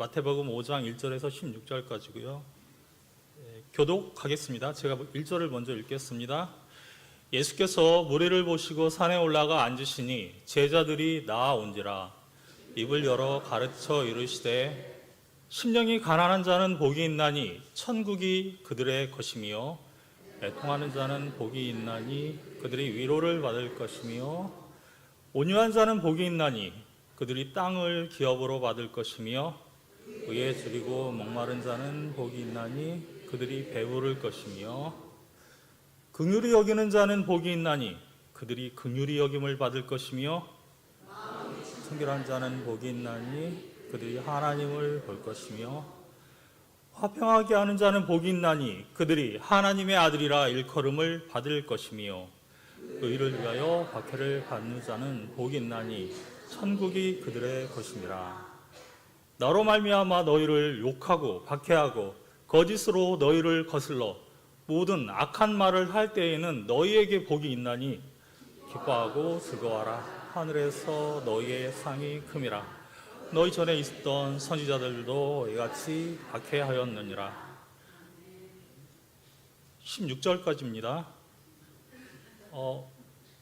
마태복음 5장 1절에서 16절까지고요. 교독하겠습니다. 제가 1절을 먼저 읽겠습니다. 예수께서 무리를 보시고 산에 올라가 앉으시니 제자들이 나아온지라. 입을 열어 가르쳐 이르시되 심령이 가난한 자는 복이 있나니 천국이 그들의 것이며 애통하는 자는 복이 있나니 그들이 위로를 받을 것이며 온유한 자는 복이 있나니 그들이 땅을 기업으로 받을 것이며 의에 줄이고 목마른 자는 복이 있나니 그들이 배부를 것이며 긍휼히 여기는 자는 복이 있나니 그들이 긍휼히 여김을 받을 것이며 청결한 자는 복이 있나니 그들이 하나님을 볼 것이며 화평하게 하는 자는 복이 있나니 그들이 하나님의 아들이라 일컬음을 받을 것이며 의를 위하여 박해를 받는 자는 복이 있나니 천국이 그들의 것이니라. 나로 말미암아 너희를 욕하고 박해하고 거짓으로 너희를 거슬러 모든 악한 말을 할 때에는 너희에게 복이 있나니 기뻐하고 즐거워하라. 하늘에서 너희의 상이 큼이라. 너희 전에 있었던 선지자들도 이같이 박해하였느니라. 16절까지입니다.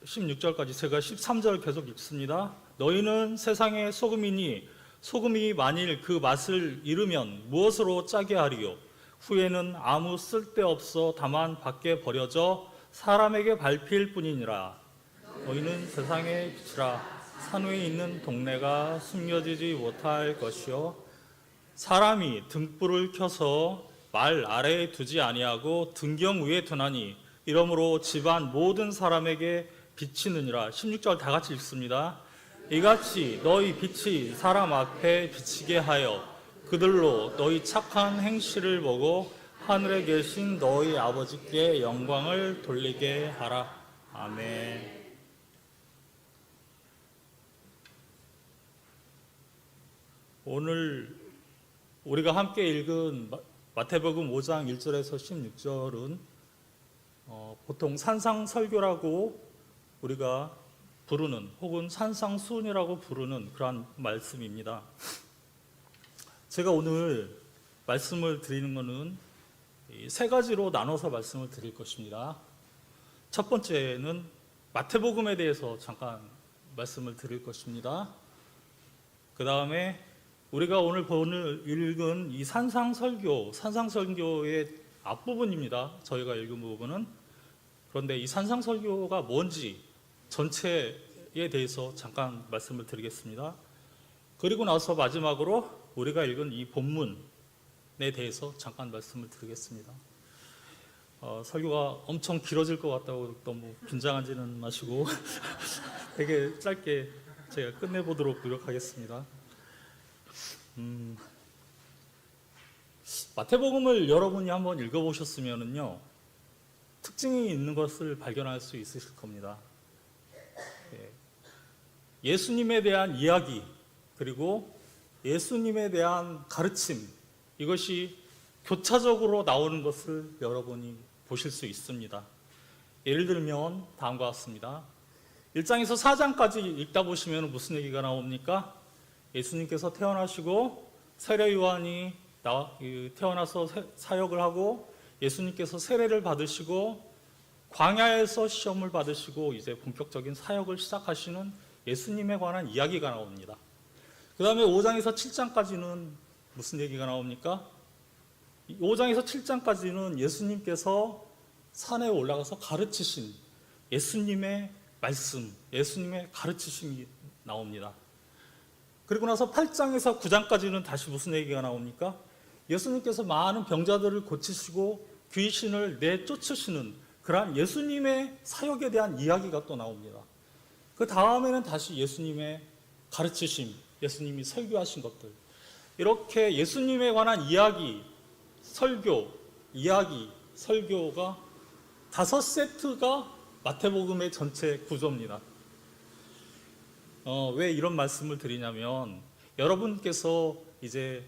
16절까지 제가 13절 계속 읽습니다. 너희는 세상의 소금이니 소금이 만일 그 맛을 잃으면 무엇으로 짜게 하리요? 후에는 아무 쓸데없어 다만 밖에 버려져 사람에게 밟힐 뿐이니라. 너희는 세상의 빛이라. 산 위에 있는 동네가 숨겨지지 못할 것이요 사람이 등불을 켜서 말 아래에 두지 아니하고 등경 위에 두나니 이러므로 집안 모든 사람에게 비치느니라. 16절 다 같이 읽습니다. 이같이 너희 빛이 사람 앞에 비치게 하여 그들로 너희 착한 행실을 보고 하늘에 계신 너희 아버지께 영광을 돌리게 하라. 아멘. 오늘 우리가 함께 읽은 마태복음 5장 1절에서 16절은 보통 산상설교라고 우리가 부르는 혹은 산상수훈이라고 부르는 그러한 말씀입니다. 제가 오늘 말씀을 드리는 것은 세 가지로 나눠서 말씀을 드릴 것입니다. 첫 번째는 마태복음에 대해서 잠깐 말씀을 드릴 것입니다. 그 다음에 우리가 오늘 읽은 이 산상설교의 앞부분입니다. 저희가 읽은 부분은. 그런데 이 산상설교가 뭔지 전체에 대해서 잠깐 말씀을 드리겠습니다. 그리고 나서 마지막으로 우리가 읽은 이 본문에 대해서 잠깐 말씀을 드리겠습니다. 설교가 엄청 길어질 것 같다고 너무 긴장하지는 마시고 되게 짧게 제가 끝내보도록 노력하겠습니다. 마태복음을 여러분이 한번 읽어보셨으면요 특징이 있는 것을 발견할 수 있으실 겁니다. 예수님에 대한 이야기 그리고 예수님에 대한 가르침 이것이 교차적으로 나오는 것을 여러분이 보실 수 있습니다. 예를 들면 다음과 같습니다. 1장에서 4장까지 읽다 보시면 무슨 얘기가 나옵니까? 예수님께서 태어나시고 세례 요한이 태어나서 사역을 하고 예수님께서 세례를 받으시고 광야에서 시험을 받으시고 이제 본격적인 사역을 시작하시는 예수님에 관한 이야기가 나옵니다. 그 다음에 5장에서 7장까지는 무슨 얘기가 나옵니까? 5장에서 7장까지는 예수님께서 산에 올라가서 가르치신 예수님의 말씀, 예수님의 가르치심이 나옵니다. 그리고 나서 8장에서 9장까지는 다시 무슨 얘기가 나옵니까? 예수님께서 많은 병자들을 고치시고 귀신을 내쫓으시는 그러한 예수님의 사역에 대한 이야기가 또 나옵니다. 그 다음에는 다시 예수님의 가르치심, 예수님이 설교하신 것들 이렇게 예수님에 관한 이야기, 설교가 5세트가 마태복음의 전체 구조입니다. 왜 이런 말씀을 드리냐면 여러분께서 이제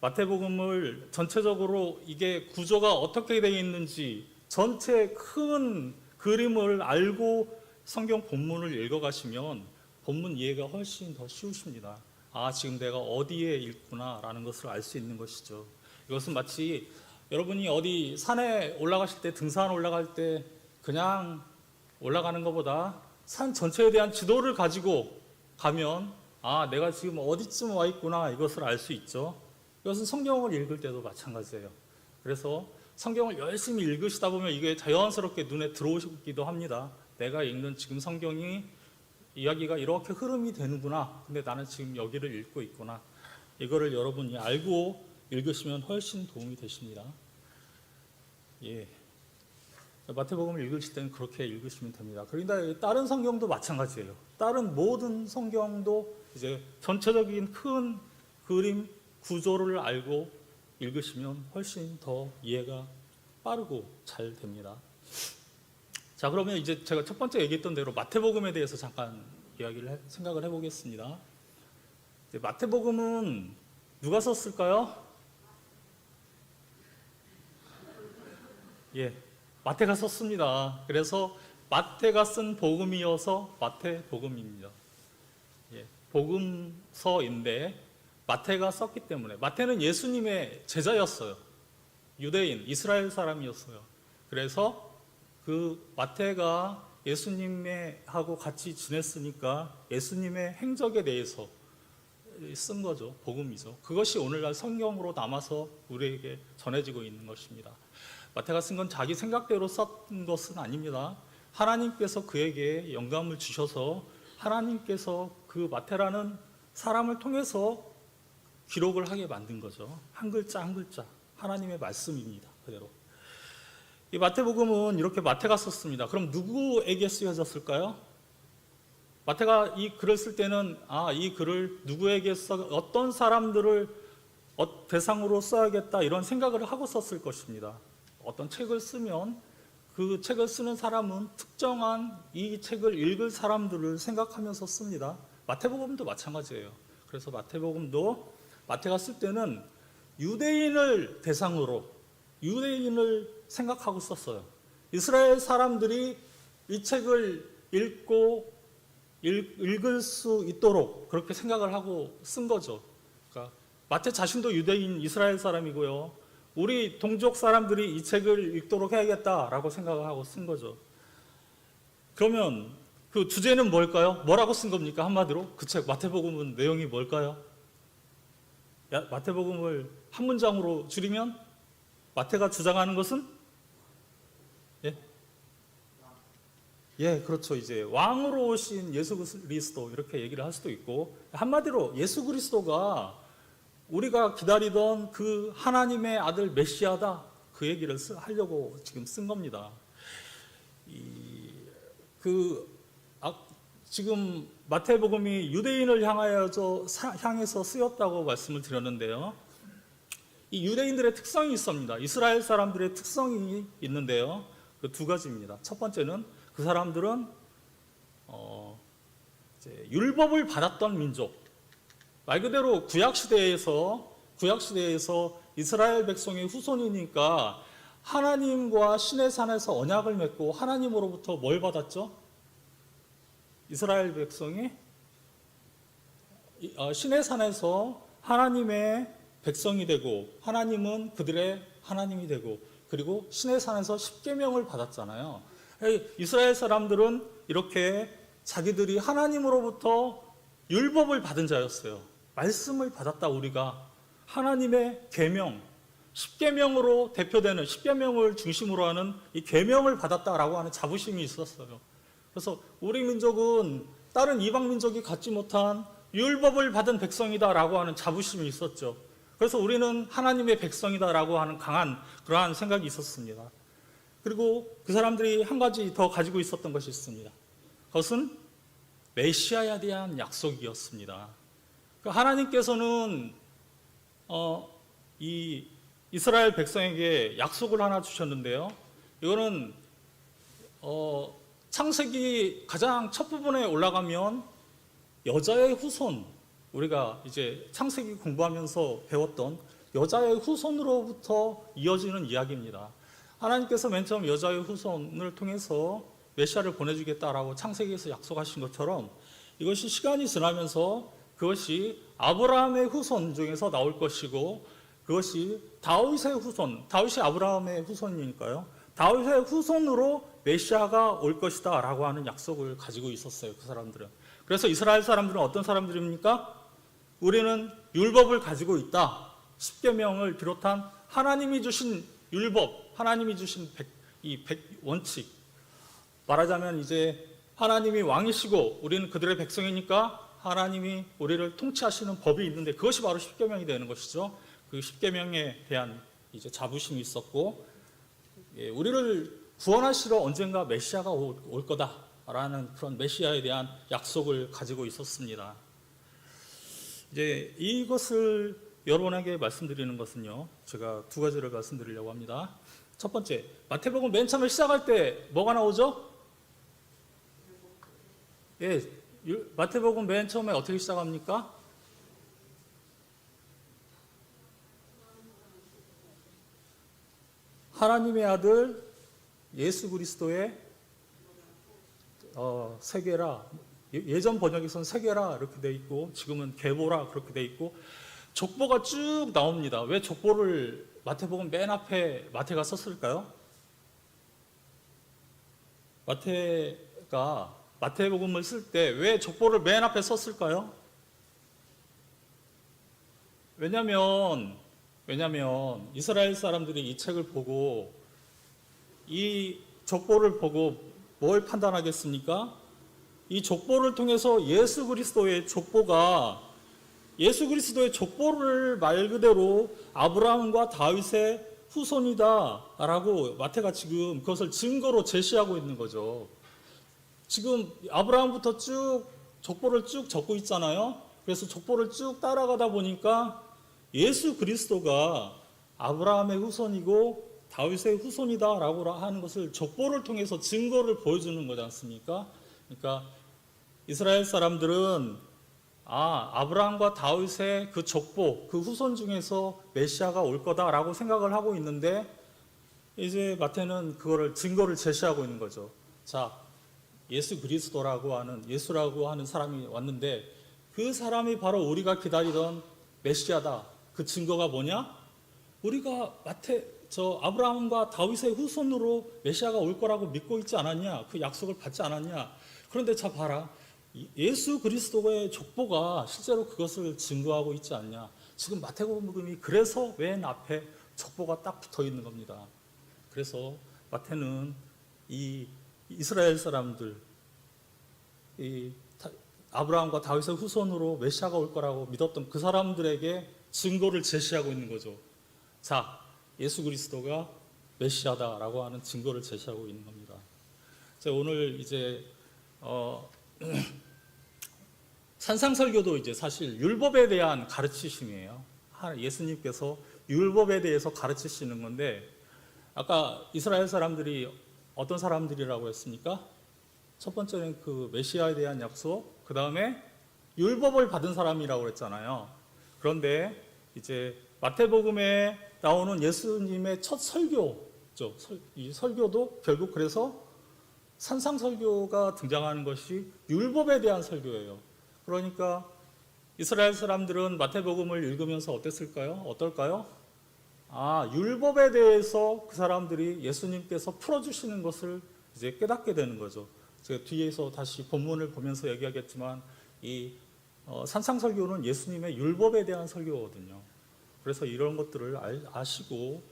마태복음을 전체적으로 이게 구조가 어떻게 되어 있는지 전체 큰 그림을 알고 성경 본문을 읽어가시면 본문 이해가 훨씬 더 쉬우십니다. 지금 내가 어디에 있구나라는 것을 알 수 있는 것이죠. 이것은 마치 여러분이 어디 산에 올라가실 때, 등산 올라갈 때 그냥 올라가는 것보다 산 전체에 대한 지도를 가지고 가면 내가 지금 어디쯤 와 있구나 이것을 알 수 있죠. 이것은 성경을 읽을 때도 마찬가지예요. 그래서 성경을 열심히 읽으시다 보면 이게 자연스럽게 눈에 들어오기도 합니다. 내가 읽는 지금 성경이 이야기가 이렇게 흐름이 되는구나. 근데 나는 지금 여기를 읽고 있구나. 이거를 여러분이 알고 읽으시면 훨씬 도움이 되십니다. 예. 마태복음을 읽으실 때는 그렇게 읽으시면 됩니다. 그런데 다른 성경도 마찬가지예요. 다른 모든 성경도 이제 전체적인 큰 그림 구조를 알고 읽으시면 훨씬 더 이해가 빠르고 잘 됩니다. 자, 그러면 이제 제가 첫 번째 얘기했던 대로 마태복음에 대해서 잠깐 생각을 해보겠습니다. 마태복음은 누가 썼을까요? 예, 마태가 썼습니다. 그래서 마태가 쓴 복음이어서 마태복음입니다. 예, 복음서인데 마태가 썼기 때문에, 마태는 예수님의 제자였어요. 유대인, 이스라엘 사람이었어요. 그래서 그 마태가 예수님하고 같이 지냈으니까 예수님의 행적에 대해서 쓴 거죠. 복음이죠. 그것이 오늘날 성경으로 남아서 우리에게 전해지고 있는 것입니다. 마태가 쓴 건 자기 생각대로 썼던 것은 아닙니다. 하나님께서 그에게 영감을 주셔서 하나님께서 그 마태라는 사람을 통해서 기록을 하게 만든 거죠. 한 글자 한 글자 하나님의 말씀입니다. 그대로. 이 마태복음은 이렇게 마태가 썼습니다. 그럼 누구에게 쓰여졌을까요? 마태가 이 글을 쓸 때는 이 글을 누구에게 어떤 사람들을 대상으로 써야겠다 이런 생각을 하고 썼을 것입니다. 어떤 책을 쓰면 그 책을 쓰는 사람은 특정한 이 책을 읽을 사람들을 생각하면서 씁니다. 마태복음도 마찬가지예요. 그래서 마태복음도 마태가 쓸 때는 유대인을 대상으로 유대인을 생각하고 썼어요. 이스라엘 사람들이 이 책을 읽을 수 있도록 그렇게 생각을 하고 쓴 거죠. 그러니까 마태 자신도 유대인 이스라엘 사람이고요. 우리 동족 사람들이 이 책을 읽도록 해야겠다라고 생각을 하고 쓴 거죠. 그러면 그 주제는 뭘까요? 뭐라고 쓴 겁니까? 한마디로 그 책 마태복음은 내용이 뭘까요? 마태복음을 한 문장으로 줄이면 마태가 주장하는 것은 그렇죠. 이제 왕으로 오신 예수 그리스도 이렇게 얘기를 할 수도 있고, 한마디로 예수 그리스도가 우리가 기다리던 그 하나님의 아들 메시아다 그 얘기를 하려고 지금 쓴 겁니다. 지금 마태복음이 유대인을 향해서 쓰였다고 말씀을 드렸는데요. 이 유대인들의 특성이 있습니다. 이스라엘 사람들의 특성이 있는데요. 그 두 가지입니다. 첫 번째는 그 사람들은 이제 율법을 받았던 민족, 말 그대로 구약 시대에서 이스라엘 백성의 후손이니까 하나님과 신의 산에서 언약을 맺고 하나님으로부터 뭘 받았죠? 이스라엘 백성이 신의 산에서 하나님의 백성이 되고 하나님은 그들의 하나님이 되고 그리고 신의 산에서 십계명을 받았잖아요. 이스라엘 사람들은 이렇게 자기들이 하나님으로부터 율법을 받은 자였어요. 말씀을 받았다. 우리가 하나님의 계명, 십계명으로 대표되는 십계명을 중심으로 하는 이 계명을 받았다라고 하는 자부심이 있었어요. 그래서 우리 민족은 다른 이방 민족이 갖지 못한 율법을 받은 백성이다라고 하는 자부심이 있었죠. 그래서 우리는 하나님의 백성이다라고 하는 강한 그러한 생각이 있었습니다. 그리고 그 사람들이 한 가지 더 가지고 있었던 것이 있습니다. 그것은 메시아에 대한 약속이었습니다. 하나님께서는 이 이스라엘 백성에게 약속을 하나 주셨는데요. 이거는 창세기 가장 첫 부분에 올라가면 여자의 후손, 우리가 이제 창세기 공부하면서 배웠던 여자의 후손으로부터 이어지는 이야기입니다. 하나님께서 맨 처음 여자의 후손을 통해서 메시아를 보내주겠다라고 창세기에서 약속하신 것처럼 이것이 시간이 지나면서 그것이 아브라함의 후손 중에서 나올 것이고 그것이 다윗의 후손, 다윗이 아브라함의 후손이니까요. 다윗의 후손으로 메시아가 올 것이다 라고 하는 약속을 가지고 있었어요. 그 사람들은. 그래서 이스라엘 사람들은 어떤 사람들입니까? 우리는 율법을 가지고 있다. 십계명을 비롯한 하나님이 주신 율법, 하나님이 주신 원칙. 말하자면 이제 하나님이 왕이시고 우리는 그들의 백성이니까 하나님이 우리를 통치하시는 법이 있는데 그것이 바로 십계명이 되는 것이죠. 그 십계명에 대한 이제 자부심이 있었고, 우리를 구원하시러 언젠가 메시아가 올 거다라는 그런 메시아에 대한 약속을 가지고 있었습니다. 이제 이것을 여러분에게 말씀드리는 것은요, 제가 두 가지를 말씀드리려고 합니다. 첫 번째, 마태복음 맨 처음에 시작할 때 뭐가 나오죠? 마태복음 맨 처음에 어떻게 시작합니까? 하나님의 아들 예수 그리스도의 세계라, 예전 번역에서는 세계라 이렇게 돼 있고 지금은 계보라 그렇게 돼 있고 족보가 쭉 나옵니다. 왜 족보를 마태복음 맨 앞에 마태가 썼을까요? 마태가 마태복음을 쓸 때 왜 족보를 맨 앞에 썼을까요? 왜냐하면 이스라엘 사람들이 이 책을 보고 이 족보를 보고 뭘 판단하겠습니까? 이 족보를 통해서 예수 그리스도의 족보를 말 그대로 아브라함과 다윗의 후손이다라고 마태가 지금 그것을 증거로 제시하고 있는 거죠. 지금 아브라함부터 쭉 족보를 쭉 적고 있잖아요. 그래서 족보를 쭉 따라가다 보니까 예수 그리스도가 아브라함의 후손이고 다윗의 후손이다라고 하는 것을 족보를 통해서 증거를 보여주는 거지 않습니까? 그러니까 이스라엘 사람들은 아브라함과 다윗의 그 족보, 그 후손 중에서 메시아가 올 거다라고 생각을 하고 있는데 이제 마태는 그거를 증거를 제시하고 있는 거죠. 자, 예수 그리스도라고 하는 예수라고 하는 사람이 왔는데 그 사람이 바로 우리가 기다리던 메시아다. 그 증거가 뭐냐? 우리가 아브라함과 다윗의 후손으로 메시아가 올 거라고 믿고 있지 않았냐? 그 약속을 받지 않았냐? 그런데 자 봐라. 예수 그리스도의 족보가 실제로 그것을 증거하고 있지 않냐? 지금 마태복음이 그래서 맨 앞에 족보가 딱 붙어 있는 겁니다. 그래서 마태는 이 이스라엘 사람들, 아브라함과 다윗의 후손으로 메시아가 올 거라고 믿었던 그 사람들에게 증거를 제시하고 있는 거죠. 자, 예수 그리스도가 메시아다라고 하는 증거를 제시하고 있는 겁니다. 제가 오늘 이제 산상설교도 이제 사실 율법에 대한 가르치심이에요. 예수님께서 율법에 대해서 가르치시는 건데 아까 이스라엘 사람들이 어떤 사람들이라고 했습니까? 첫 번째는 그 메시아에 대한 약속, 그 다음에 율법을 받은 사람이라고 했잖아요. 그런데 이제 마태복음에 나오는 예수님의 첫 설교죠. 이 설교도 결국 그래서 산상설교가 등장하는 것이 율법에 대한 설교예요. 그러니까 이스라엘 사람들은 마태복음을 읽으면서 어떨까요? 율법에 대해서 그 사람들이 예수님께서 풀어주시는 것을 이제 깨닫게 되는 거죠. 제가 뒤에서 다시 본문을 보면서 얘기하겠지만 이 산상설교는 예수님의 율법에 대한 설교거든요. 그래서 이런 것들을 아시고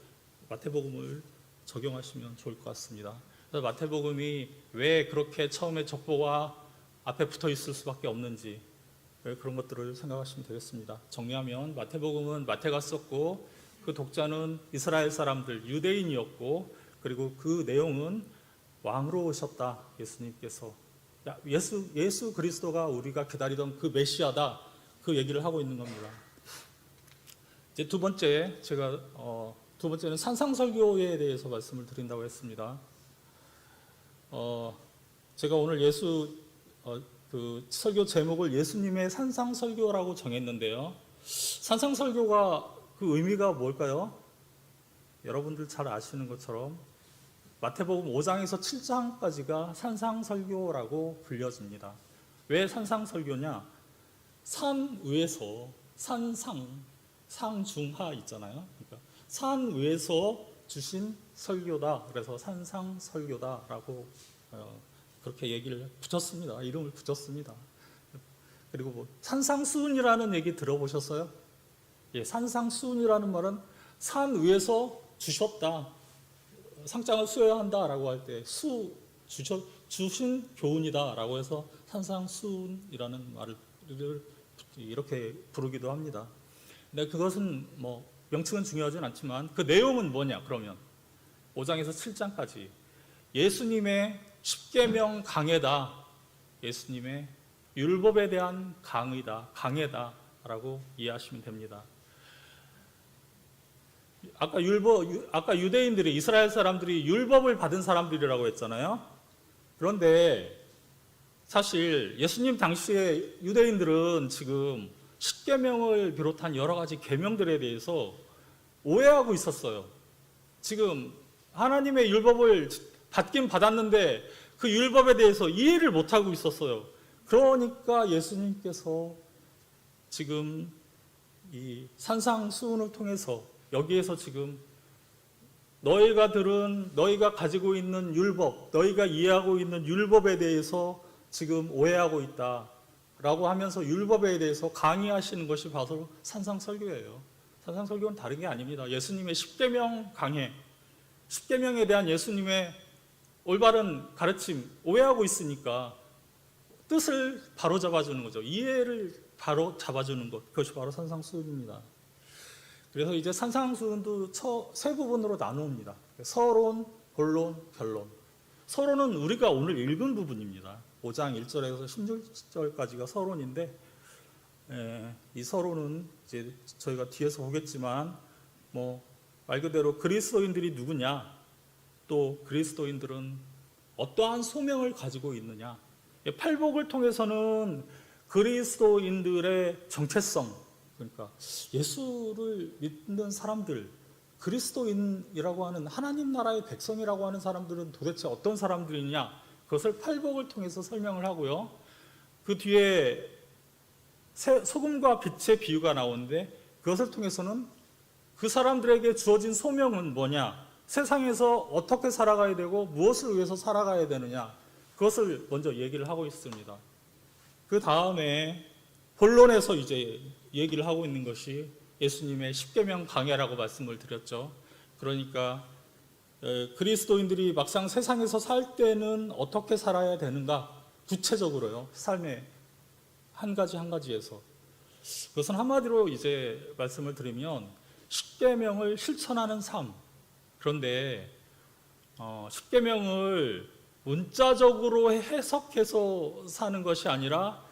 마태복음을 적용하시면 좋을 것 같습니다. 그래서 마태복음이 왜 그렇게 처음에 족보가 앞에 붙어 있을 수밖에 없는지 그런 것들을 생각하시면 되겠습니다. 정리하면 마태복음은 마태가 썼고 그 독자는 이스라엘 사람들, 유대인이었고 그리고 그 내용은 왕으로 오셨다. 예수님께서 예수 그리스도가 우리가 기다리던 그 메시아다. 그 얘기를 하고 있는 겁니다. 이제 두 번째는 산상설교에 대해서 말씀을 드린다고 했습니다. 제가 오늘 그 설교 제목을 예수님의 산상설교라고 정했는데요. 산상설교가 그 의미가 뭘까요? 여러분들 잘 아시는 것처럼 마태복음 5장에서 7장까지가 산상설교라고 불려집니다. 왜 산상설교냐? 산 위에서 상중하 있잖아요. 그러니까 산 위에서 주신 설교다. 그래서 산상설교다라고 그렇게 얘기를 붙였습니다. 이름을 붙였습니다. 그리고 뭐 산상수훈이라는 얘기 들어보셨어요? 예, 산상수훈이라는 말은 산 위에서 주셨다. 상장을 수여야 한다라고 할 때 주신 교훈이다라고 해서 산상수훈이라는 말을 이렇게 부르기도 합니다. 근데 그것은 뭐 명칭은 중요하진 않지만 그 내용은 뭐냐 그러면 5장에서 7장까지 예수님의 십계명 강해다. 예수님의 율법에 대한 강해다라고 이해하시면 됩니다. 아까 유대인들이 이스라엘 사람들이 율법을 받은 사람들이라고 했잖아요. 그런데 사실 예수님 당시에 유대인들은 지금 십계명을 비롯한 여러 가지 계명들에 대해서 오해하고 있었어요. 지금 하나님의 율법을 받긴 받았는데 그 율법에 대해서 이해를 못하고 있었어요. 그러니까 예수님께서 지금 이 산상수훈을 통해서 여기에서 지금 너희가 가지고 있는 율법, 너희가 이해하고 있는 율법에 대해서 지금 오해하고 있다라고 하면서 율법에 대해서 강의하시는 것이 바로 산상설교예요. 산상설교는 다른 게 아닙니다. 예수님의 십계명 강해, 십계명에 대한 예수님의 올바른 가르침 오해하고 있으니까 뜻을 바로 잡아주는 거죠. 이해를 바로 잡아주는 것, 그것이 바로 산상수훈입니다. 그래서 이제 산상수훈도 세 부분으로 나누옵니다. 서론, 본론, 변론. 서론은 우리가 오늘 읽은 부분입니다. 5장 1절에서 16절까지가 서론인데, 이 서론은 이제 저희가 뒤에서 보겠지만, 말 그대로 그리스도인들이 누구냐, 또 그리스도인들은 어떠한 소명을 가지고 있느냐. 팔복을 통해서는 그리스도인들의 정체성, 그러니까 예수를 믿는 사람들, 그리스도인이라고 하는 하나님 나라의 백성이라고 하는 사람들은 도대체 어떤 사람들이냐, 그것을 팔복을 통해서 설명을 하고요. 그 뒤에 소금과 빛의 비유가 나오는데 그것을 통해서는 그 사람들에게 주어진 소명은 뭐냐, 세상에서 어떻게 살아가야 되고 무엇을 위해서 살아가야 되느냐, 그것을 먼저 얘기를 하고 있습니다. 그 다음에 본론에서 이제 얘기를 하고 있는 것이 예수님의 십계명 강해라고 말씀을 드렸죠. 그러니까 그리스도인들이 막상 세상에서 살 때는 어떻게 살아야 되는가, 구체적으로요, 삶의 한 가지에서. 그것은 한마디로 이제 말씀을 드리면 십계명을 실천하는 삶. 그런데 십계명을 문자적으로 해석해서 사는 것이 아니라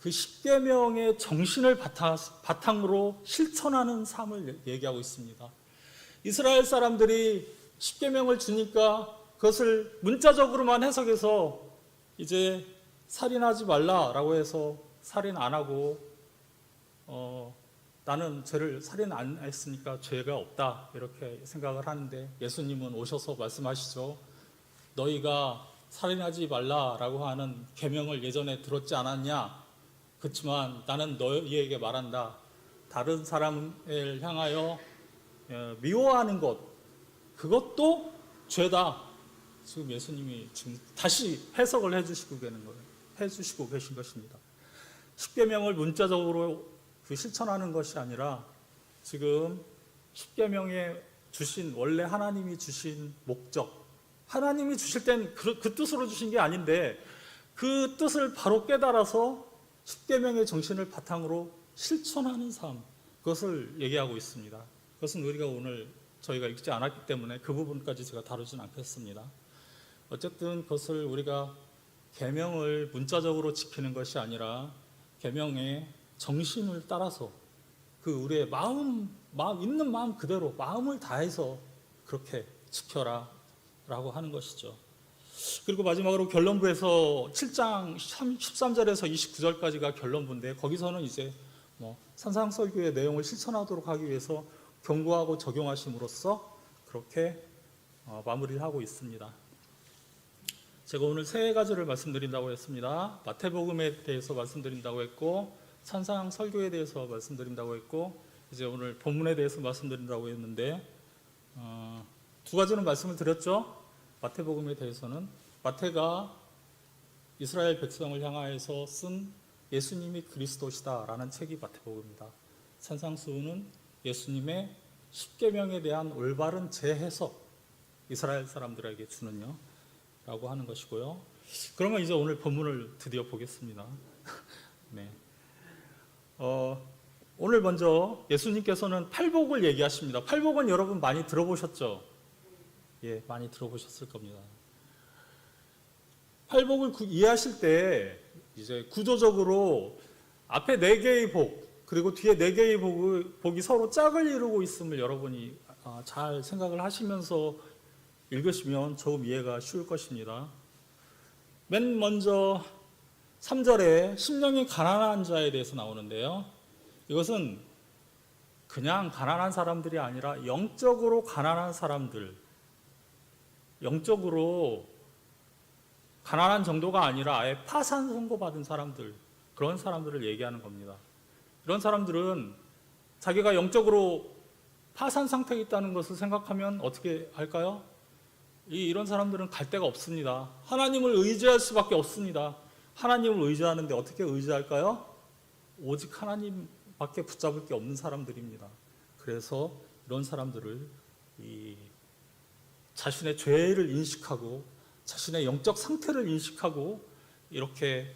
그 십계명의 정신을 바탕으로 실천하는 삶을 얘기하고 있습니다. 이스라엘 사람들이 십계명을 주니까 그것을 문자적으로만 해석해서 이제 살인하지 말라라고 해서 살인 안 하고 나는 살인 안 했으니까 죄가 없다 이렇게 생각을 하는데, 예수님은 오셔서 말씀하시죠. 너희가 살인하지 말라라고 하는 계명을 예전에 들었지 않았냐? 그렇지만 나는 너희에게 말한다. 다른 사람을 향하여 미워하는 것, 그것도 죄다. 지금 예수님이 지금 다시 해석을 해주시고 계신 것입니다. 십계명을 문자적으로 실천하는 것이 아니라 지금 십계명에 주신, 원래 하나님이 주신 목적, 하나님이 주실 땐 그 뜻으로 주신 게 아닌데 그 뜻을 바로 깨달아서 십계명의 정신을 바탕으로 실천하는 삶, 그것을 얘기하고 있습니다. 그것은 우리가 오늘 저희가 읽지 않았기 때문에 그 부분까지 제가 다루진 않겠습니다. 어쨌든 그것을 우리가 계명을 문자적으로 지키는 것이 아니라 계명의 정신을 따라서 그 우리의 마음 있는 마음 그대로 마음을 다해서 그렇게 지켜라 라고 하는 것이죠. 그리고 마지막으로 결론부에서 7장 13절에서 29절까지가 결론부인데, 거기서는 이제 산상설교의 내용을 실천하도록 하기 위해서 경고하고 적용하심으로써 그렇게 마무리를 하고 있습니다. 제가 오늘 세 가지를 말씀드린다고 했습니다. 마태복음에 대해서 말씀드린다고 했고, 찬상 설교에 대해서 말씀드린다고 했고, 이제 오늘 본문에 대해서 말씀드린다고 했는데, 두 가지는 말씀을 드렸죠. 마태복음에 대해서는 마태가 이스라엘 백성을 향하여서 쓴 예수님이 그리스도시다라는 책이 마태복음입니다. 산상수훈은 예수님의 십계명에 대한 올바른 재해석, 이스라엘 사람들에게 주는요 라고 하는 것이고요. 그러면 이제 오늘 본문을 드디어 보겠습니다. 네. 오늘 먼저 예수님께서는 팔복을 얘기하십니다. 팔복은 여러분 많이 들어보셨죠? 예, 많이 들어보셨을 겁니다. 팔복을 이해하실 때 이제 구조적으로 앞에 4개의 복, 그리고 뒤에 4개의 복이 서로 짝을 이루고 있음을 여러분이 잘 생각을 하시면서 읽으시면 조금 이해가 쉬울 것입니다. 맨 먼저 3절에 심령이 가난한 자에 대해서 나오는데요. 이것은 그냥 가난한 사람들이 아니라 영적으로 가난한 사람들, 영적으로 가난한 정도가 아니라 아예 파산 선고받은 사람들, 그런 사람들을 얘기하는 겁니다. 이런 사람들은 자기가 영적으로 파산 상태에 있다는 것을 생각하면 어떻게 할까요? 이런 사람들은 갈 데가 없습니다. 하나님을 의지할 수밖에 없습니다. 하나님을 의지하는데 어떻게 의지할까요? 오직 하나님밖에 붙잡을 게 없는 사람들입니다. 그래서 이런 사람들을 자신의 죄를 인식하고 자신의 영적 상태를 인식하고 이렇게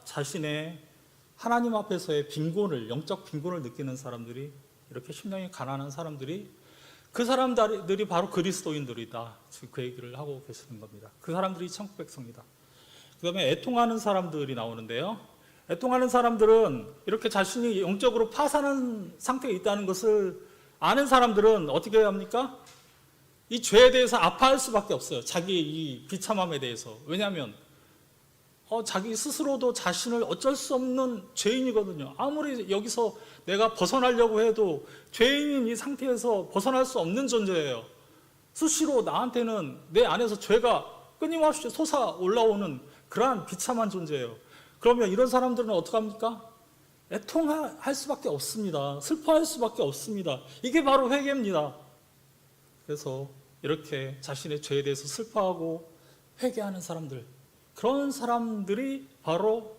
자신의 하나님 앞에서의 빈곤을, 영적 빈곤을 느끼는 사람들이, 이렇게 심령이 가난한 사람들이, 그 사람들이 바로 그리스도인들이다. 지금 그 얘기를 하고 계시는 겁니다. 그 사람들이 천국 백성이다. 그 다음에 애통하는 사람들이 나오는데요. 애통하는 사람들은 이렇게 자신이 영적으로 파산한 상태에 있다는 것을 아는 사람들은 어떻게 합니까? 이 죄에 대해서 아파할 수밖에 없어요. 자기의 이 비참함에 대해서. 왜냐하면 자기 스스로도 자신을 어쩔 수 없는 죄인이거든요. 아무리 여기서 내가 벗어나려고 해도 죄인인 이 상태에서 벗어날 수 없는 존재예요. 수시로 나한테는 내 안에서 죄가 끊임없이 솟아올라오는 그러한 비참한 존재예요. 그러면 이런 사람들은 어떡합니까? 애통할 수밖에 없습니다. 슬퍼할 수밖에 없습니다. 이게 바로 회개입니다. 그래서 이렇게 자신의 죄에 대해서 슬퍼하고 회개하는 사람들, 그런 사람들이 바로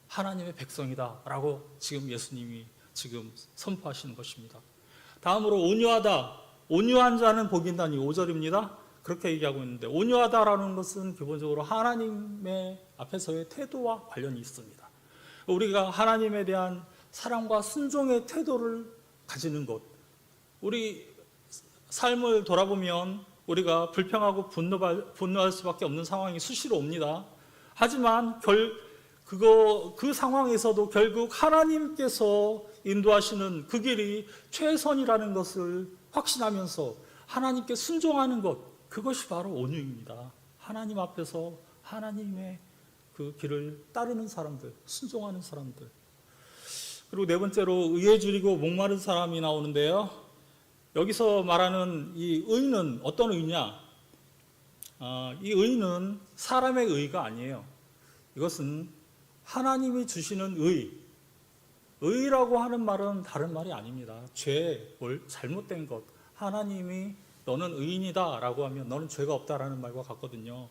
하나님의 백성이다 라고 지금 예수님이 지금 선포하시는 것입니다. 다음으로 온유하다, 온유한 자는 복이 있다니 5절입니다. 그렇게 얘기하고 있는데, 온유하다라는 것은 기본적으로 하나님의 앞에서의 태도와 관련이 있습니다. 우리가 하나님에 대한 사랑과 순종의 태도를 가지는 것, 우리 삶을 돌아보면 우리가 불평하고 분노할 수밖에 없는 상황이 수시로 옵니다. 하지만 그 상황에서도 결국 하나님께서 인도하시는 그 길이 최선이라는 것을 확신하면서 하나님께 순종하는 것, 그것이 바로 온유입니다. 하나님 앞에서 하나님의 그 길을 따르는 사람들, 순종하는 사람들. 그리고 네 번째로 의에 줄이고 목마른 사람이 나오는데요. 여기서 말하는 이 의는 어떤 의냐? 이 의는 사람의 의가 아니에요. 이것은 하나님이 주시는 의. 의라고 하는 말은 다른 말이 아닙니다. 죄, 잘못된 것. 하나님이 너는 의인이다 라고 하면 너는 죄가 없다라는 말과 같거든요.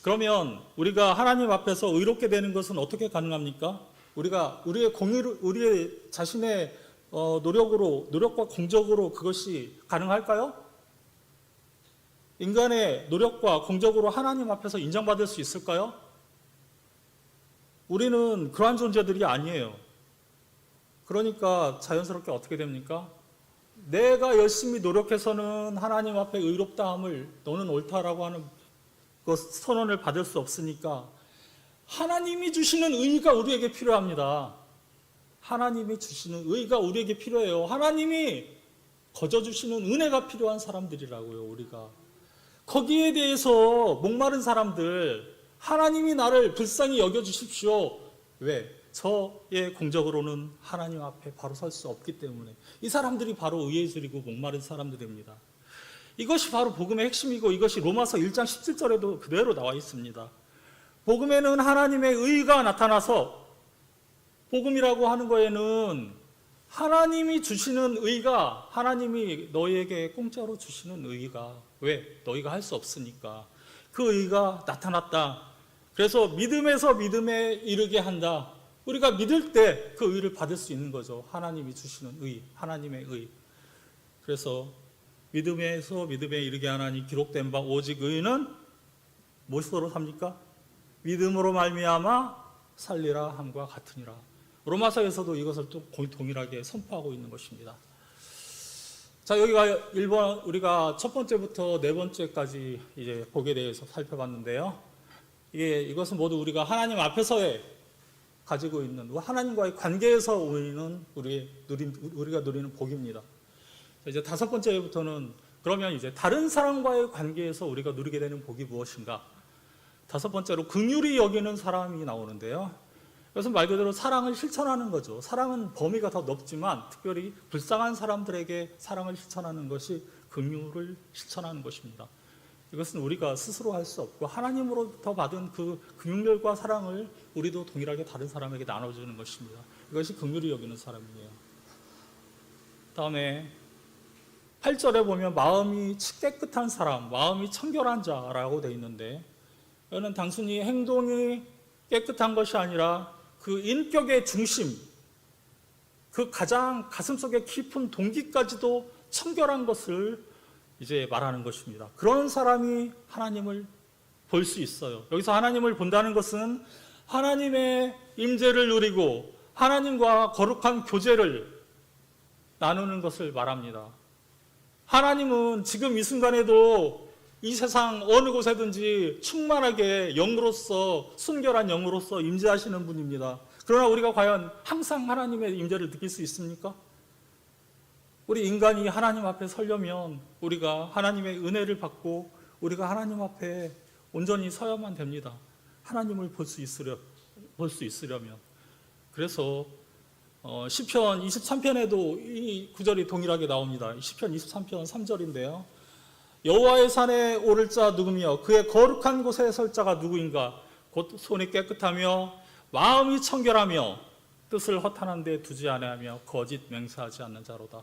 그러면 우리가 하나님 앞에서 의롭게 되는 것은 어떻게 가능합니까? 우리가 우리의 자신의 노력과 공적으로 그것이 가능할까요? 인간의 노력과 공적으로 하나님 앞에서 인정받을 수 있을까요? 우리는 그러한 존재들이 아니에요. 그러니까 자연스럽게 어떻게 됩니까? 내가 열심히 노력해서는 하나님 앞에 의롭다함을, 너는 옳다라고 하는 그 선언을 받을 수 없으니까 하나님이 주시는 의가 우리에게 필요합니다. 하나님이 주시는 의가 우리에게 필요해요. 하나님이 거저주시는 은혜가 필요한 사람들이라고요, 우리가. 거기에 대해서 목마른 사람들, 하나님이 나를 불쌍히 여겨주십시오. 왜? 저의 공적으로는 하나님 앞에 바로 설 수 없기 때문에. 이 사람들이 바로 의에 줄이고 목마른 사람들입니다. 이것이 바로 복음의 핵심이고, 이것이 로마서 1장 17절에도 그대로 나와 있습니다. 복음에는 하나님의 의가 나타나서 복음이라고 하는 거에는 하나님이 주시는 의가, 하나님이 너희에게 공짜로 주시는 의가, 왜? 너희가 할 수 없으니까 그 의가 나타났다. 그래서 믿음에서 믿음에 이르게 한다. 우리가 믿을 때 그 의를 받을 수 있는 거죠. 하나님이 주시는 의, 하나님의 의. 그래서 믿음에서 믿음에 이르게 하나니 기록된 바 오직 의는 무엇으로 삽니까? 믿음으로 말미암아 살리라 함과 같으니라. 로마서에서도 이것을 또 동일하게 선포하고 있는 것입니다. 자, 여기가 1번, 우리가 첫 번째부터 네 번째까지 이제 복에 대해서 살펴봤는데요. 이것은 모두 우리가 하나님 앞에서의 가지고 있는 하나님과의 관계에서 우리가 누리는 복입니다. 이제 다섯 번째부터는 그러면 이제 다른 사람과의 관계에서 우리가 누리게 되는 복이 무엇인가? 다섯 번째로 긍휼히 여기는 사람이 나오는데요. 이것은 말 그대로 사랑을 실천하는 거죠. 사랑은 범위가 더 넓지만 특별히 불쌍한 사람들에게 사랑을 실천하는 것이 긍휼을 실천하는 것입니다. 이것은 우리가 스스로 할 수 없고 하나님으로부터 받은 그 긍휼과 사랑을 우리도 동일하게 다른 사람에게 나눠주는 것입니다. 이것이 긍휼히 여기는 사람이에요. 다음에 8절에 보면 마음이 깨끗한 사람, 마음이 청결한 자라고 되어 있는데 이거는 단순히 행동이 깨끗한 것이 아니라 그 인격의 중심, 그 가장 가슴속에 깊은 동기까지도 청결한 것을 이제 말하는 것입니다. 그런 사람이 하나님을 볼 수 있어요. 여기서 하나님을 본다는 것은 하나님의 임재를 누리고 하나님과 거룩한 교제를 나누는 것을 말합니다. 하나님은 지금 이 순간에도 이 세상 어느 곳에든지 충만하게 영으로서, 순결한 영으로서 임재하시는 분입니다. 그러나 우리가 과연 항상 하나님의 임재를 느낄 수 있습니까? 우리 인간이 하나님 앞에 서려면 우리가 하나님의 은혜를 받고 우리가 하나님 앞에 온전히 서야만 됩니다. 하나님을 볼 수 있으려면. 그래서 시편 23편에도 이 구절이 동일하게 나옵니다. 시편 23편 3절인데요. 여호와의 산에 오를 자 누구며 그의 거룩한 곳에 설 자가 누구인가? 곧 손이 깨끗하며 마음이 청결하며 뜻을 허탄한 데 두지 아니하며 거짓 맹세하지 않는 자로다.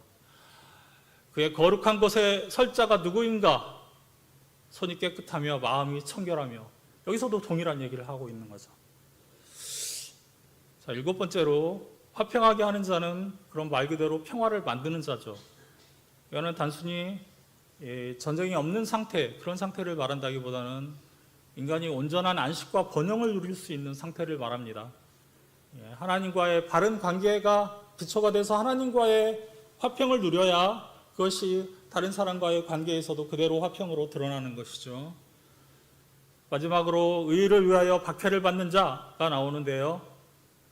그의 거룩한 곳에 설 자가 누구인가? 손이 깨끗하며 마음이 청결하며. 여기서도 동일한 얘기를 하고 있는 거죠. 자, 일곱 번째로 화평하게 하는 자는 그런 말 그대로 평화를 만드는 자죠. 이거는 단순히 전쟁이 없는 상태, 그런 상태를 말한다기보다는 인간이 온전한 안식과 번영을 누릴 수 있는 상태를 말합니다. 하나님과의 바른 관계가 기초가 돼서 하나님과의 화평을 누려야 그것이 다른 사람과의 관계에서도 그대로 화평으로 드러나는 것이죠. 마지막으로 의를 위하여 박해를 받는 자가 나오는데요.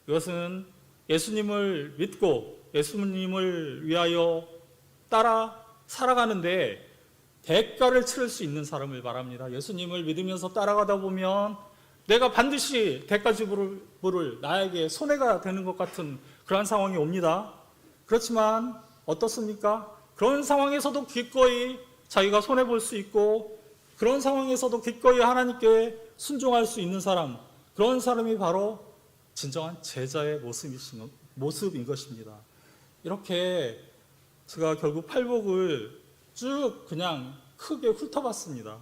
이것은 예수님을 믿고 예수님을 위하여 따라 살아가는데 대가를 치를 수 있는 사람을 말합니다. 예수님을 믿으면서 따라가다 보면 내가 반드시 대가 지불을 나에게 손해가 되는 것 같은 그러한 상황이 옵니다. 그렇지만 어떻습니까? 그런 상황에서도 기꺼이 자기가 손해볼 수 있고 그런 상황에서도 기꺼이 하나님께 순종할 수 있는 사람, 그런 사람이 바로 진정한 제자의 모습인 것입니다. 이렇게 제가 결국 팔복을 쭉 그냥 크게 훑어봤습니다.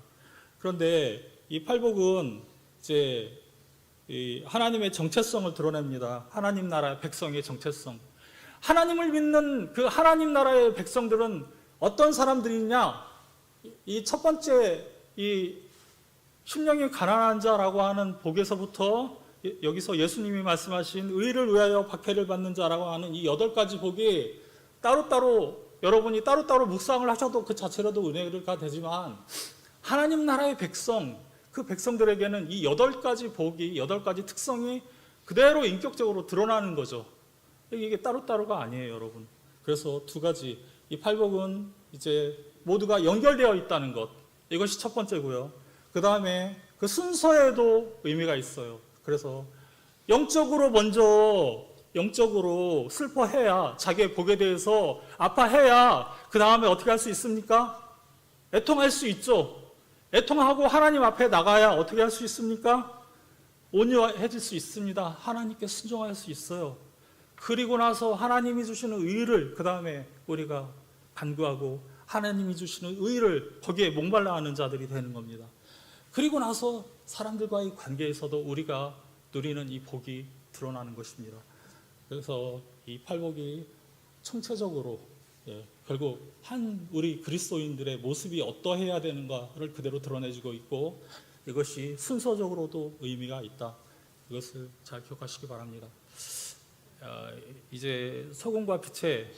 그런데 이 팔복은 이제 하나님의 정체성을 드러냅니다. 하나님 나라의 백성의 정체성. 하나님을 믿는 그 하나님 나라의 백성들은 어떤 사람들이냐? 이 첫 번째 이 심령이 가난한 자라고 하는 복에서부터 여기서 예수님이 말씀하신 의를 위하여 박해를 받는 자라고 하는 이 8가지 복이 따로따로 여러분이 따로따로 묵상을 하셔도 그 자체로도 은혜가 되지만 하나님 나라의 백성, 그 백성들에게는 이 8가지 복이, 8가지 특성이 그대로 인격적으로 드러나는 거죠. 이게 따로따로가 아니에요, 여러분. 그래서 2가지, 이 팔복은 이제 모두가 연결되어 있다는 것, 이것이 첫 번째고요. 그 다음에 그 순서에도 의미가 있어요. 그래서 영적으로 먼저 슬퍼해야, 자기의 복에 대해서 아파해야 그 다음에 어떻게 할 수 있습니까? 애통할 수 있죠. 애통하고 하나님 앞에 나가야 어떻게 할 수 있습니까? 온유해질 수 있습니다. 하나님께 순종할 수 있어요. 그리고 나서 하나님이 주시는 의를 그 다음에 우리가 간구하고 하나님이 주시는 의를 거기에 목말라 하는 자들이 되는 겁니다. 그리고 나서 사람들과의 관계에서도 우리가 누리는 이 복이 드러나는 것입니다. 그래서 이 팔복이 총체적으로 결국 한 우리 그리스도인들의 모습이 어떠해야 되는가를 그대로 드러내주고 있고, 이것이 순서적으로도 의미가 있다. 이것을 잘 기억하시기 바랍니다. 이제 소금과 빛의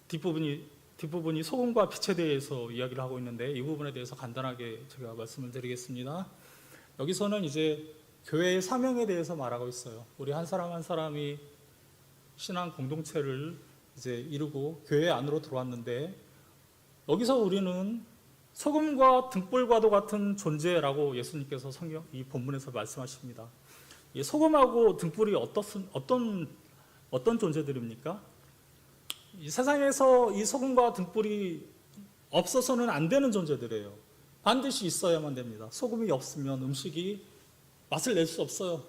뒷부분이 소금과 빛에 대해서 이야기를 하고 있는데, 이 부분에 대해서 간단하게 제가 말씀을 드리겠습니다. 여기서는 이제 교회의 사명에 대해서 말하고 있어요. 우리 한 사람 한 사람이 신앙 공동체를 이제 이루고 교회 안으로 들어왔는데, 여기서 우리는 소금과 등불과도 같은 존재라고 예수님께서 이 본문에서 말씀하십니다. 이 소금하고 등불이 어떤 존재들입니까? 이 세상에서 이 소금과 등불이 없어서는 안 되는 존재들이에요. 반드시 있어야만 됩니다. 소금이 없으면 음식이 맛을 낼 수 없어요.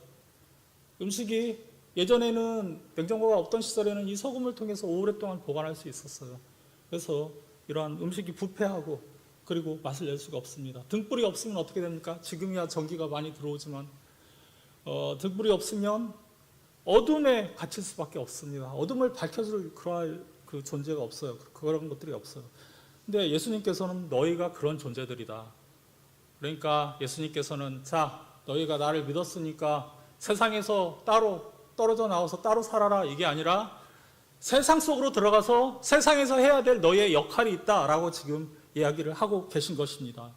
음식이 예전에는 냉장고가 없던 시절에는 이 소금을 통해서 오랫동안 보관할 수 있었어요. 그래서 이러한 음식이 부패하고 그리고 맛을 낼 수가 없습니다. 등불이 없으면 어떻게 됩니까? 지금이야 전기가 많이 들어오지만 등불이 없으면 어둠에 갇힐 수밖에 없습니다. 어둠을 밝혀줄 그러한 그 존재가 없어요. 그런 것들이 없어요. 근데 예수님께서는 너희가 그런 존재들이다. 그러니까 예수님께서는 자, 너희가 나를 믿었으니까 세상에서 따로 떨어져 나와서 따로 살아라, 이게 아니라 세상 속으로 들어가서 세상에서 해야 될 너희의 역할이 있다라고 지금 이야기를 하고 계신 것입니다.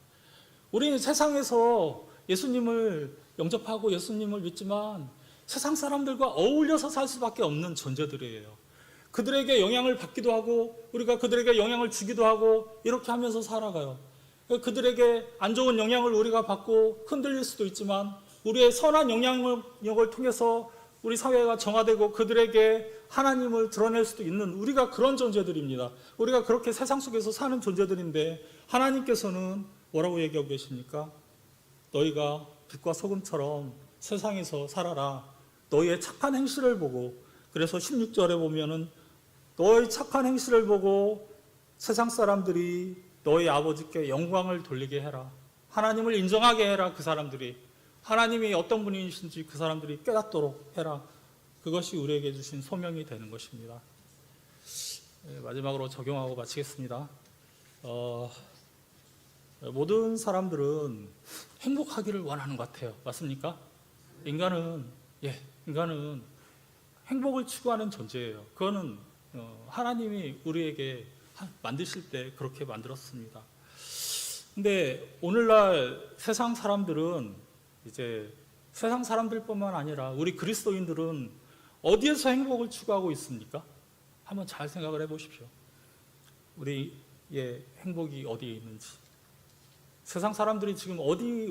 우리는 세상에서 예수님을 영접하고 예수님을 믿지만 세상 사람들과 어울려서 살 수밖에 없는 존재들이에요. 그들에게 영향을 받기도 하고 우리가 그들에게 영향을 주기도 하고 이렇게 하면서 살아가요. 그들에게 안 좋은 영향을 우리가 받고 흔들릴 수도 있지만 우리의 선한 영향력을 통해서 우리 사회가 정화되고 그들에게 하나님을 드러낼 수도 있는 우리가 그런 존재들입니다. 우리가 그렇게 세상 속에서 사는 존재들인데 하나님께서는 뭐라고 얘기하고 계십니까? 너희가 빛과 소금처럼 세상에서 살아라. 너희의 착한 행실을 보고, 그래서 16절에 보면은 너희 착한 행실을 보고 세상 사람들이 너희 아버지께 영광을 돌리게 해라. 하나님을 인정하게 해라. 그 사람들이 하나님이 어떤 분이신지 그 사람들이 깨닫도록 해라. 그것이 우리에게 주신 소명이 되는 것입니다. 마지막으로 적용하고 마치겠습니다. 모든 사람들은 행복하기를 원하는 것 같아요. 맞습니까? 인간은 행복을 추구하는 존재예요. 그거는 하나님이 우리에게 만드실 때 그렇게 만들었습니다. 근데 오늘날 세상 사람들은 이제 세상 사람들뿐만 아니라 우리 그리스도인들은 어디에서 행복을 추구하고 있습니까? 한번 잘 생각을 해보십시오. 우리의 행복이 어디에 있는지. 세상 사람들이 지금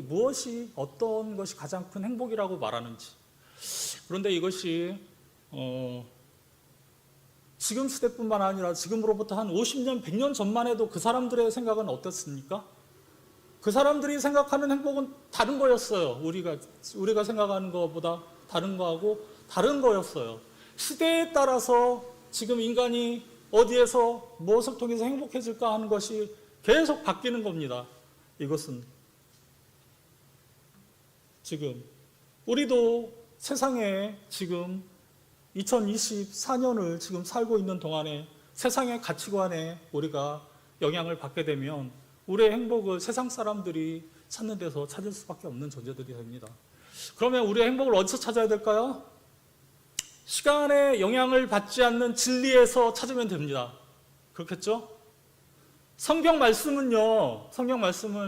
무엇이 어떤 것이 가장 큰 행복이라고 말하는지. 그런데 이것이 지금 시대뿐만 아니라 지금으로부터 한 50년, 100년 전만 해도 그 사람들의 생각은 어떻습니까? 그 사람들이 생각하는 행복은 다른 거였어요. 우리가 생각하는 것보다 다른 거하고 다른 거였어요. 시대에 따라서 지금 인간이 어디에서 무엇을 통해서 행복해질까 하는 것이 계속 바뀌는 겁니다. 이것은 지금 우리도 세상에 지금 2024년을 지금 살고 있는 동안에 세상의 가치관에 우리가 영향을 받게 되면 우리의 행복을 세상 사람들이 찾는 데서 찾을 수밖에 없는 존재들이 됩니다. 그러면 우리의 행복을 어디서 찾아야 될까요? 시간의 영향을 받지 않는 진리에서 찾으면 됩니다. 그렇겠죠? 성경 말씀은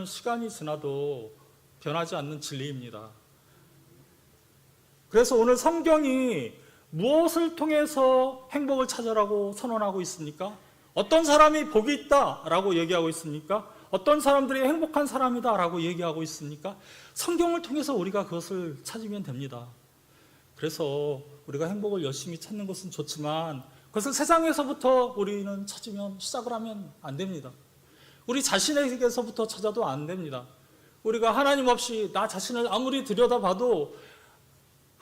시간이 지나도 변하지 않는 진리입니다. 그래서 오늘 성경이 무엇을 통해서 행복을 찾으라고 선언하고 있습니까? 어떤 사람이 복이 있다라고 얘기하고 있습니까? 어떤 사람들이 행복한 사람이다라고 얘기하고 있습니까? 성경을 통해서 우리가 그것을 찾으면 됩니다. 그래서 우리가 행복을 열심히 찾는 것은 좋지만 그것을 세상에서부터 우리는 시작을 하면 안 됩니다. 우리 자신에게서부터 찾아도 안 됩니다. 우리가 하나님 없이 나 자신을 아무리 들여다봐도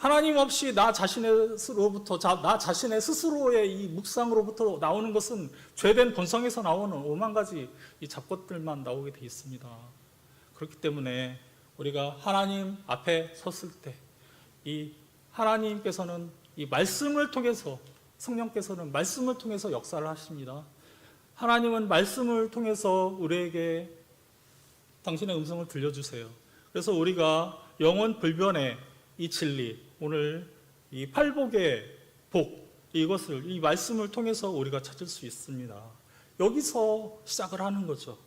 하나님 없이 나 자신으로부터, 나 자신의 스스로의 이 묵상으로부터 나오는 것은 죄된 본성에서 나오는 오만 가지 이 잡것들만 나오게 돼 있습니다. 그렇기 때문에 우리가 하나님 앞에 섰을 때 이 하나님께서는 이 말씀을 통해서, 성령께서는 말씀을 통해서 역사를 하십니다. 하나님은 말씀을 통해서 우리에게 당신의 음성을 들려주세요. 그래서 우리가 영원 불변의 이 진리, 오늘 이 팔복의 복, 이것을 이 말씀을 통해서 우리가 찾을 수 있습니다. 여기서 시작을 하는 거죠.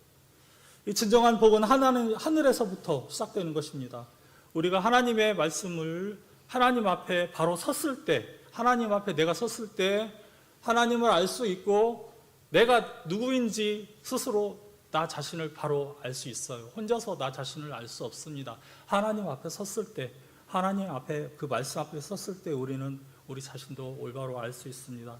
이 진정한 복은 하늘에서부터 시작되는 것입니다. 우리가 하나님의 말씀을 하나님 앞에 바로 섰을 때, 하나님 앞에 내가 섰을 때 하나님을 알 수 있고 내가 누구인지 스스로 나 자신을 바로 알 수 있어요. 혼자서 나 자신을 알 수 없습니다. 하나님 앞에 섰을 때, 하나님 앞에 그 말씀 앞에 섰을 때 우리는 우리 자신도 올바로 알 수 있습니다.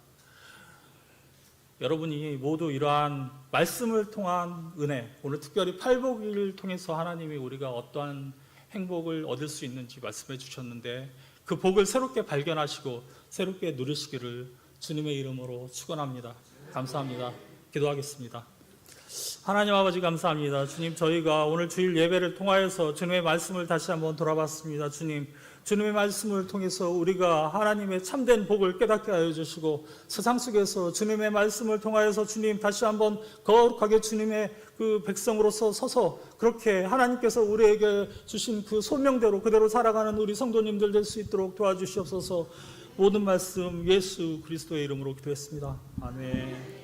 여러분이 모두 이러한 말씀을 통한 은혜, 오늘 특별히 팔복을 통해서 하나님이 우리가 어떠한 행복을 얻을 수 있는지 말씀해 주셨는데 그 복을 새롭게 발견하시고 새롭게 누리시기를 주님의 이름으로 축원합니다. 감사합니다. 기도하겠습니다. 하나님 아버지 감사합니다. 주님, 저희가 오늘 주일 예배를 통하여서 주님의 말씀을 다시 한번 돌아봤습니다. 주님, 주님의 말씀을 통해서 우리가 하나님의 참된 복을 깨닫게 하여 주시고 세상 속에서 주님의 말씀을 통하여서 주님 다시 한번 거룩하게 주님의 그 백성으로서 서서 그렇게 하나님께서 우리에게 주신 그 소명대로 그대로 살아가는 우리 성도님들 될 수 있도록 도와주시옵소서. 모든 말씀 예수 그리스도의 이름으로 기도했습니다. 아멘.